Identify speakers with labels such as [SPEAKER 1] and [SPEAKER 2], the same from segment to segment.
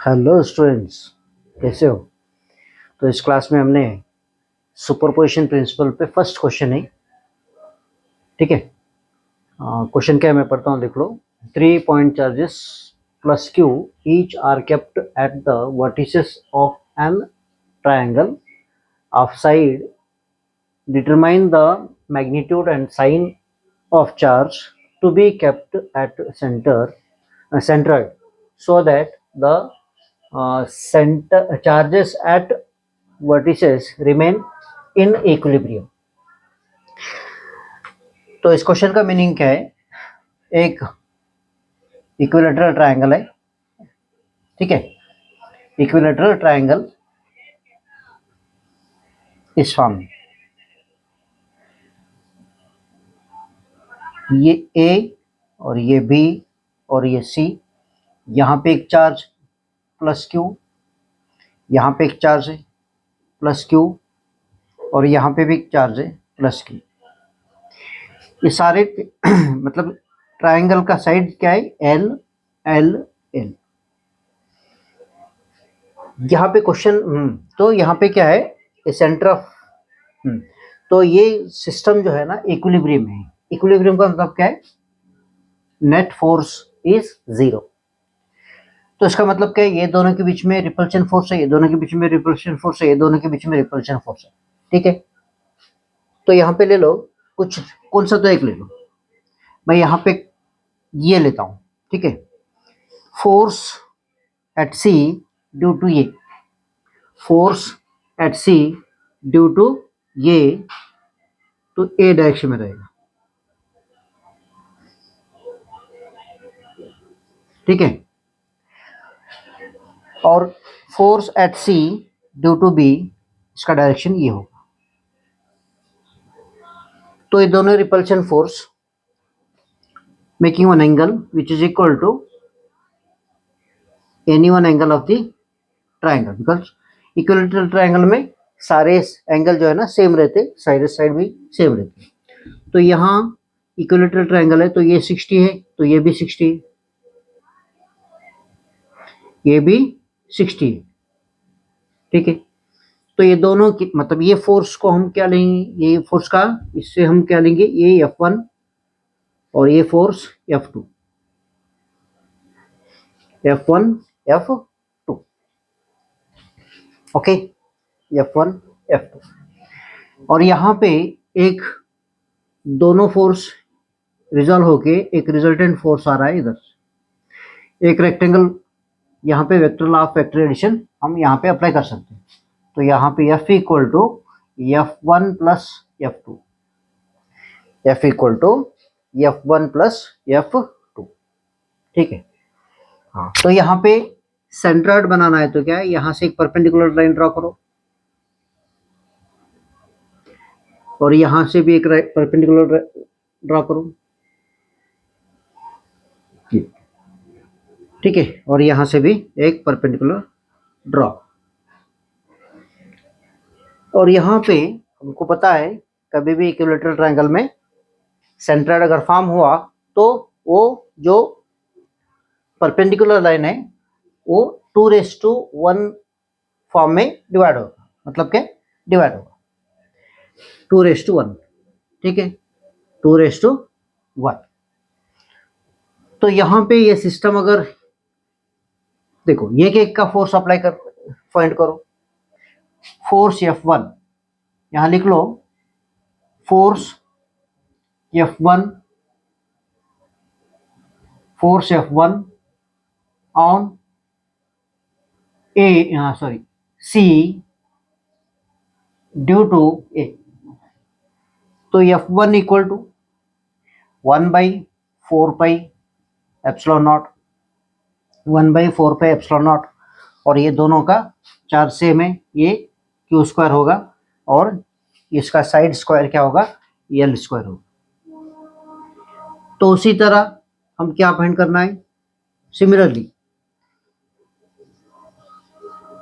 [SPEAKER 1] Hello students, कैसे हो? तो इस क्लास में हमने सुपरपोजिशन प्रिंसिपल पे फर्स्ट क्वेश्चन है। ठीक है, क्वेश्चन क्या है मैं पढ़ता हूँ, देख लो। 3 point charges plus q each are kept at the vertices of an triangle of side determine the magnitude and sign of charge to be kept at centered so that the center charges at vertices remain in equilibrium। तो इस question का meaning क्या है? एक equilateral triangle है, ठीक है। Equilateral triangle इस फॉर्म में, ये ए और ये बी और ये सी, यहाँ पे एक चार्ज प्लस क्यू, यहाँ पे एक चार्ज है प्लस क्यू और यहाँ पे भी एक चार्ज है प्लस क्यू। ये सारे मतलब ट्रायंगल का साइड क्या है? L L L. यहाँ पे क्वेश्चन तो यहाँ पे क्या है? सेंटर ऑफ तो ये सिस्टम जो है ना इक्विलिब्रियम है। इक्विलिब्रियम का मतलब क्या है? Net force is 0। तो इसका मतलब क्या है? ये दोनों के बीच में रिपल्शन फोर्स है, ये दोनों के बीच में रिपल्शन फोर्स है, ये दोनों के बीच में रिपल्शन फोर्स है, ठीक है। तो यहाँ पे ले लो कुछ, कौन सा तो एक ले लो। मैं यहाँ पे ये लेता हूँ, ठीक है। Force at C due to ये, force at C due to ये, तो ए डायरेक्शन में रहेगा, ठीक है। और force at C due to B, इसका डायरेक्शन ये होगा। तो ये दोनों repulsion force making one angle which is equal to any one angle of the triangle, because equilateral triangle में सारे एंगल जो है ना सेम रहते, साइड साइड भी सेम रहते। तो यहाँ इक्विलेटरल ट्रायंगल है तो ये 60 है, तो ये भी 60 है, ये भी 60 है, ठीक है। तो ये दोनों की मतलब ये फोर्स को हम क्या लेंगे? ये फोर्स का इससे हम क्या लेंगे? ये F1 और ये force F2, F1 F2, okay, F1 F2। और यहाँ पे एक दोनों फोर्स रिजॉल्व होके एक रिजल्टेंट फोर्स आ रहा है इधर। एक रेक्टेंगल यहाँ पे vector law of vector addition हम यहाँ पे अप्लाई कर सकते हैं। तो यहाँ पे F equal to F1 plus F2, F equal to F1 plus F2, ठीक है। हाँ, तो यहाँ पे सेंट्रॉइड बनाना है तो क्या है? यहाँ से एक परपेंडिकुलर लाइन ड्रॉ करो और यहाँ से भी एक परपेंडिकुलर ड्रॉ करो, ठीक है। और यहाँ से भी एक परपेंडिकुलर ड्रॉ। और यहाँ पे हमको पता है कभी भी इक्विलेटरल ट्रायंगल में सेंट्रॉइड अगर फॉर्म हुआ तो वो जो परपेंडिकुलर लाइन है वो 2:1 फॉर्म में डिवाइड होगा। मतलब क्या? डिवाइड होगा 2:1, ठीक है, 2:1। तो यहाँ पे ये सिस्टम अगर देखो, ये एक का फोर्स अप्लाई कर फाइंड करो। फोर्स F1 यहाँ लिख लो, force F1, force F1 on C due to A। तो F1 इक्वल टू 1/4πε0, 1/4πε0। और ये दोनों का चार्ज सेम है, ये क्यू स्क्वायर होगा और इसका साइड स्क्वायर क्या होगा? एल स्क्वायर होगा। तो उसी तरह हम क्या फाइंड करना है? Similarly,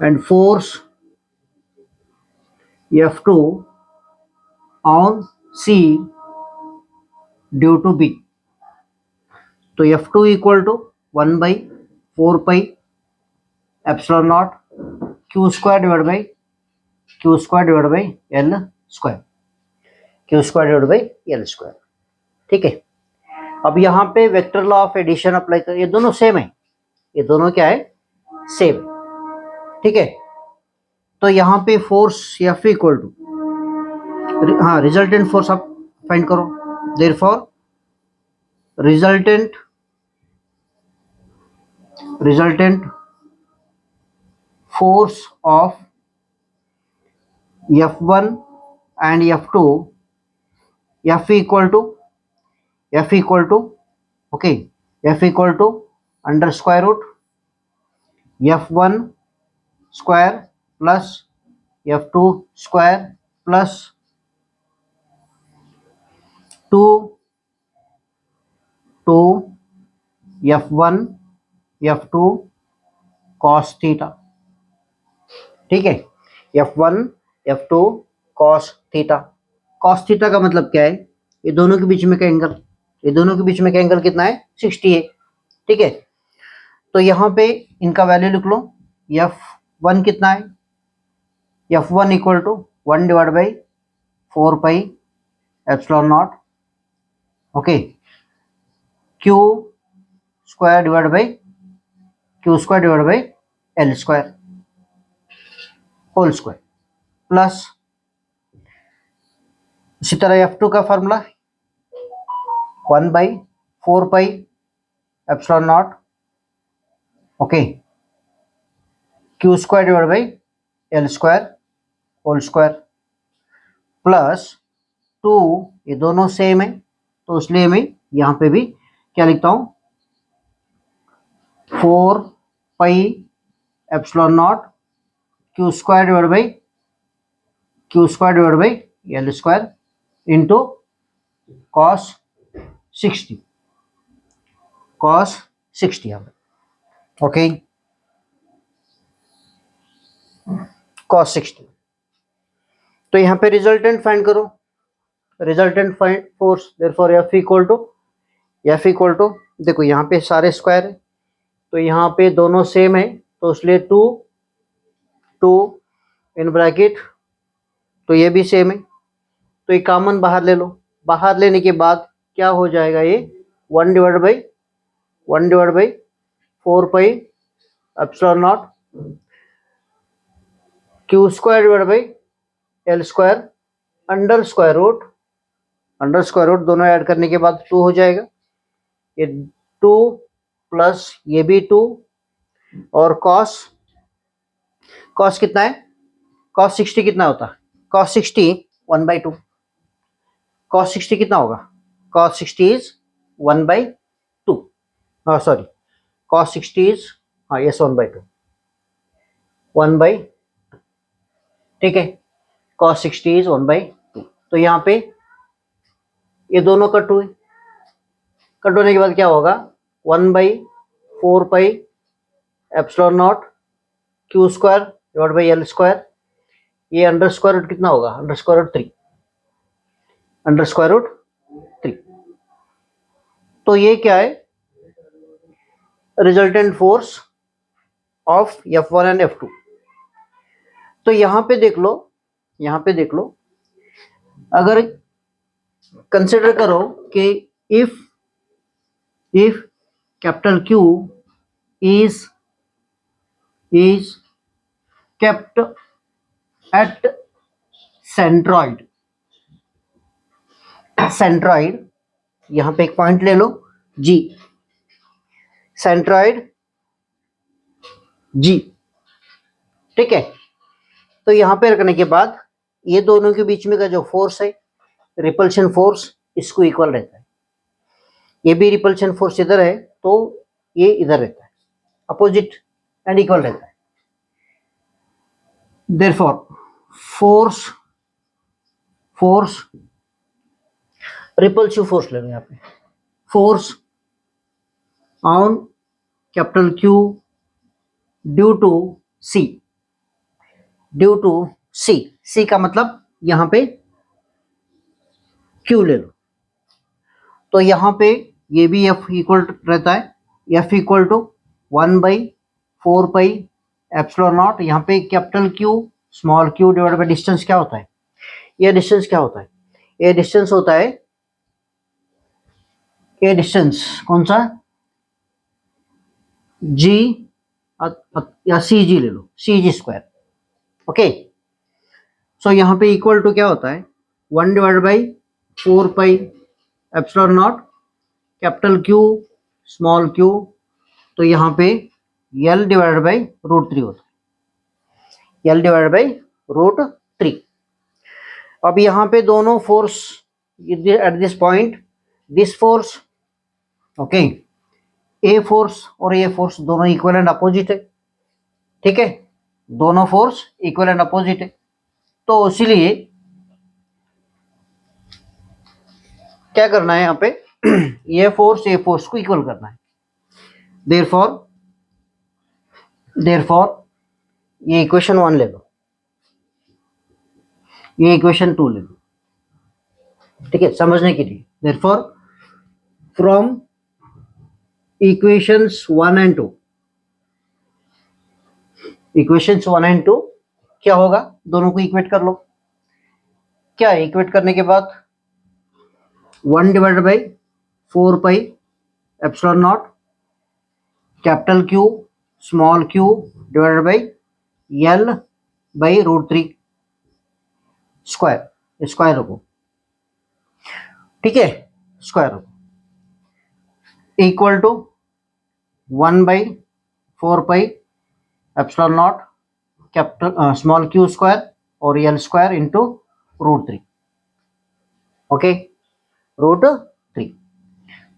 [SPEAKER 1] and force F2 on C due to B। तो F2 equal to 1/4πε0 epsilon naught q square divide by L square, q square divide by L square. ठीक है, अब यहाँ पे vector law of addition apply कर, ये दोनों same है, ये दोनों क्या है, सेम। ठीक है, तो यहाँ पे फोर्स एफ इक्वल टू, हाँ, रिजल्टेंट फोर्स आप फाइंड करो। Therefore resultant force of F1 and F2, F equal to okay, F equal to under square root F1 square plus F2 square plus 2 F1 F2 cos theta. ठीक है, F1 F2 cos theta. cos theta का मतलब क्या है, ये दोनों के बीच में का एंगल, ये दोनों के बीच में का एंगल कितना है, 60 है। ठीक है, तो यहाँ पे इनका वैल्यू लिख लो। F1 कितना है, F1 equal to 1 divide by 4 pi epsilon naught, okay, q square divide by L square whole square plus, इसी तरह F2 का formula 1 by 4 pi epsilon naught, okay, q square divide by L square whole square plus 2, ये दोनों same है तो इसलिए मैं यहाँ पे भी क्या लिखता हूँ, 4 pi epsilon naught q square divide by L square into cos 60 okay, cos 60। तो यहाँ पे रिजल्टेंट फाइंड करो, resultant find force, therefore F equal to देखो यहाँ पे सारे स्क्वायर है तो यहाँ पे दोनों सेम है तो इसलिए 2 इन ब्रैकेट, तो ये भी सेम है तो ये कॉमन बाहर ले लो। बाहर लेने के बाद क्या हो जाएगा, ये 1 divide by 4 pi epsilon naught q square divide by L square under square root दोनों ऐड करने के बाद 2 हो जाएगा, ये 2 प्लस ये भी 2 और कॉस कितना है, कॉस 60 कितना होता है, कॉस 60 1 बाई 2, कॉस 60 कितना होगा, कॉस 60 इज 1 बाई 2, हाँ सॉरी, कॉस 60 इज, हाँ यस 1 बाई 2, 1 बाई, ठीक है, कॉस 60 इज 1 बाई 2। तो यहाँ पे ये दोनों कट हुए, कट होने के बाद क्या होगा, 1 by 4 pi epsilon naught q square divide by L square, ये अंडर स्क्वायर रूट कितना होगा, अंडर स्क्वायर रूट 3। तो ये क्या है, resultant force of F1 and F2। तो यहाँ पे देख लो, अगर कंसिडर करो कि if capital Q is kept at centroid, यहाँ पे एक पॉइंट ले लो G, सेंट्रॉइड G, ठीक है। तो यहाँ पे रखने के बाद ये दोनों के बीच में का जो फोर्स है, रिपल्शन फोर्स, इसको इक्वल रहता है, ये भी रिपल्शन फोर्स इधर है तो ये इधर रहता है, अपोजिट एंड इक्वल रहता है। देयरफॉर फोर्स रिपल्सिव फोर्स ले लो यहाँ पे, force on capital Q due to C का मतलब यहाँ पे Q ले लो, तो यहाँ पे ये भी F इक्वल रहता है, F equal to 1 by 4 pi epsilon naught, यहाँ पे capital q small q divide by distance क्या होता है, ये डिस्टेंस क्या होता है, ये डिस्टेंस होता है, ये डिस्टेंस कौन सा, जी या सी जी ले लो, सी जी स्क्वायर। ओके, सो यहाँ पे इक्वल टू क्या होता है, 1 divide by 4 pi epsilon naught capital q small Q, तो यहाँ पे L डिवाइड बाई √3 होता है, L डिवाइड बाई √3। अब यहाँ पे दोनों force at this point, this force, okay, a force और ए फोर्स दोनों इक्वल एंड अपोजिट है, ठीक है, दोनों फोर्स इक्वल एंड अपोजिट है, तो इसीलिए क्या करना है यहाँ पे ये फोर्स को इक्वल करना है, देयरफॉर ये इक्वेशन 1 ले लो, ये इक्वेशन 2 ले लो, ठीक है, समझने के लिए। Therefore from equations 1 and 2, equations 1 and 2 क्या होगा, दोनों को इक्वेट कर लो, क्या इक्वेट करने के बाद 1 divided by 4 pi epsilon naught capital q small q divided by L by √3 square, square रखो, ठीक है, स्क्वायर रखो, equal to 1 by 4 pi epsilon naught capital small q square और L स्क्वायर इंटू √3, ओके, √3।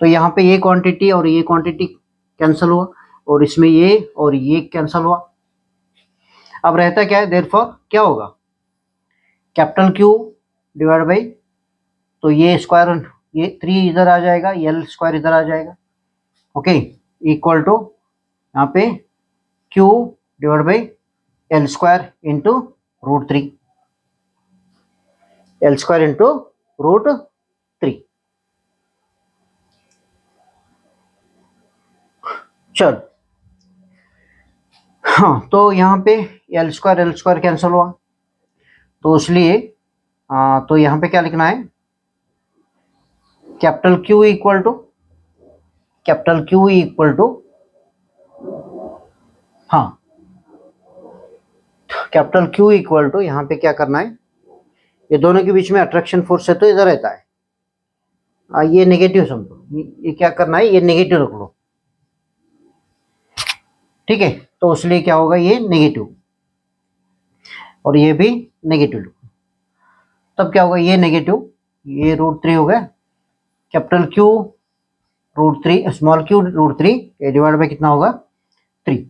[SPEAKER 1] तो यहाँ पे ये क्वांटिटी और ये क्वांटिटी कैंसिल हुआ और इसमें ये और ये कैंसिल हुआ। अब रहता क्या है, देयरफॉर क्या होगा, कैपिटल क्यू डिवाइड बाई, तो ये स्क्वायर, ये 3 इधर आ जाएगा, L स्क्वायर इधर आ जाएगा, ओके, इक्वल टू यहाँ पे Q divide by L square into √3, L square into √3। चल, हाँ, तो यहाँ पे L स्क्वायर कैंसिल हुआ, तो इसलिए तो यहाँ पे क्या लिखना है, कैपिटल Q इक्वल टू हाँ, कैपिटल Q इक्वल टू यहाँ पे क्या करना है, ये दोनों के बीच में अट्रैक्शन फोर्स है तो इधर रहता है, ये नेगेटिव समझो, ये क्या करना है, ये नेगेटिव रख लो, ठीक है, तो इसलिए क्या होगा, ये नेगेटिव और ये भी नेगेटिव, तब क्या होगा, ये नेगेटिव, ये √3 हो गया, कैपिटल Q √3 स्मॉल q √3, ये डिवाइड बाई कितना होगा 3,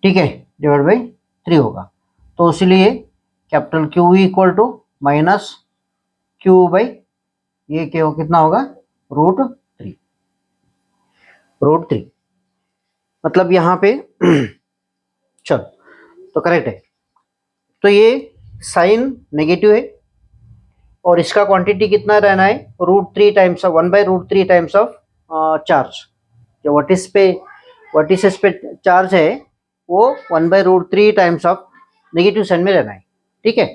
[SPEAKER 1] ठीक है, डिवाइड बाई 3 होगा, तो इसलिए capital Q equal to minus Q by ये क्या कितना होगा, √3, मतलब यहाँ पे चल, तो करेक्ट है, तो ये साइन नेगेटिव है और इसका क्वांटिटी कितना रहना है, √3 times of 1/√3 times of charge, जो वर्टिसेस पे चार्ज है वो 1/√3 टाइम्स ऑफ नेगेटिव साइन में रहना है, ठीक है।